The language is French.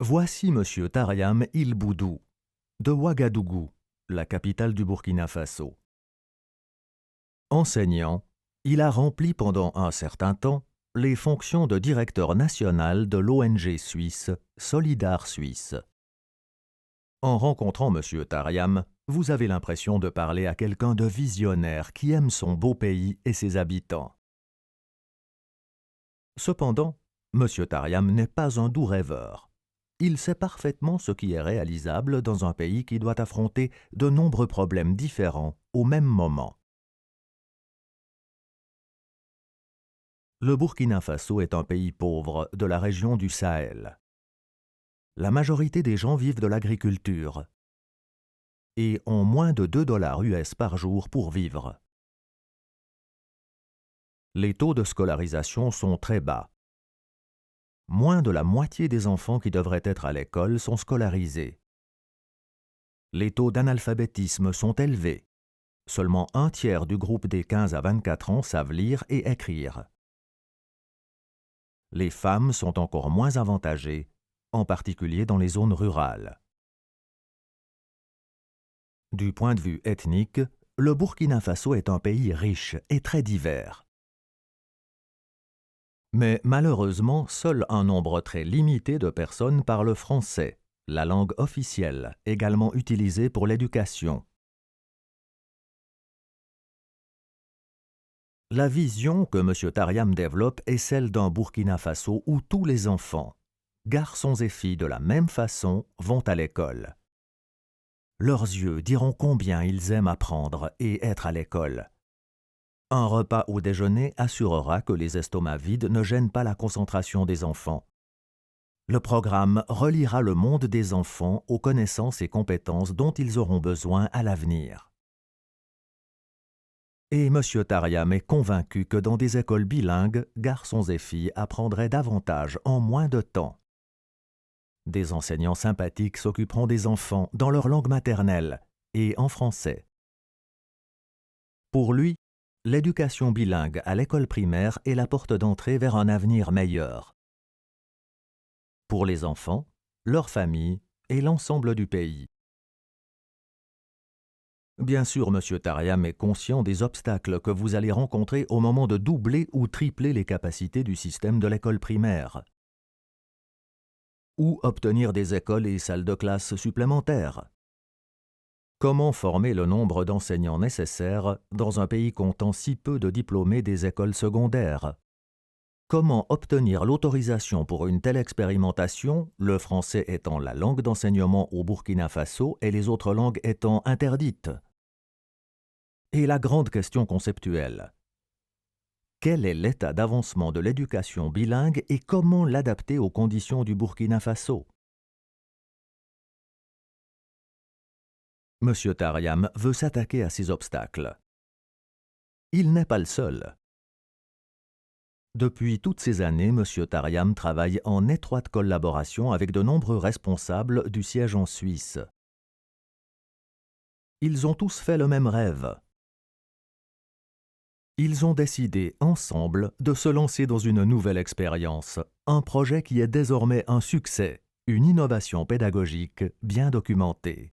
Voici Monsieur Tariam Il Boudou, de Ouagadougou, la capitale du Burkina Faso. Enseignant, il a rempli pendant un certain temps les fonctions de directeur national de l'ONG suisse Solidar Suisse. En rencontrant Monsieur Tariam, vous avez l'impression de parler à quelqu'un de visionnaire qui aime son beau pays et ses habitants. Cependant, Monsieur Tariam n'est pas un doux rêveur. Il sait parfaitement ce qui est réalisable dans un pays qui doit affronter de nombreux problèmes différents au même moment. Le Burkina Faso est un pays pauvre de la région du Sahel. La majorité des gens vivent de l'agriculture et ont moins de 2 dollars US par jour pour vivre. Les taux de scolarisation sont très bas. Moins de la moitié des enfants qui devraient être à l'école sont scolarisés. Les taux d'analphabétisme sont élevés. Seulement un tiers du groupe des 15 à 24 ans savent lire et écrire. Les femmes sont encore moins avantagées, en particulier dans les zones rurales. Du point de vue ethnique, le Burkina Faso est un pays riche et très divers. Mais malheureusement, seul un nombre très limité de personnes parlent français, la langue officielle, également utilisée pour l'éducation. La vision que M. Tariam développe est celle d'un Burkina Faso où tous les enfants, garçons et filles de la même façon, vont à l'école. Leurs yeux diront combien ils aiment apprendre et être à l'école. Un repas au déjeuner assurera que les estomacs vides ne gênent pas la concentration des enfants. Le programme reliera le monde des enfants aux connaissances et compétences dont ils auront besoin à l'avenir. Et M. Tariam est convaincu que dans des écoles bilingues, garçons et filles apprendraient davantage en moins de temps. Des enseignants sympathiques s'occuperont des enfants dans leur langue maternelle et en français. Pour lui, l'éducation bilingue à l'école primaire est la porte d'entrée vers un avenir meilleur. Pour les enfants, leurs familles et l'ensemble du pays. Bien sûr, M. Tariam est conscient des obstacles que vous allez rencontrer au moment de doubler ou tripler les capacités du système de l'école primaire. Ou obtenir des écoles et salles de classe supplémentaires. Comment former le nombre d'enseignants nécessaires dans un pays comptant si peu de diplômés des écoles secondaires? Comment obtenir l'autorisation pour une telle expérimentation, le français étant la langue d'enseignement au Burkina Faso et les autres langues étant interdites? Et la grande question conceptuelle. Quel est l'état d'avancement de l'éducation bilingue et comment l'adapter aux conditions du Burkina Faso? M. Tariam veut s'attaquer à ces obstacles. Il n'est pas le seul. Depuis toutes ces années, M. Tariam travaille en étroite collaboration avec de nombreux responsables du siège en Suisse. Ils ont tous fait le même rêve. Ils ont décidé ensemble de se lancer dans une nouvelle expérience, un projet qui est désormais un succès, une innovation pédagogique bien documentée.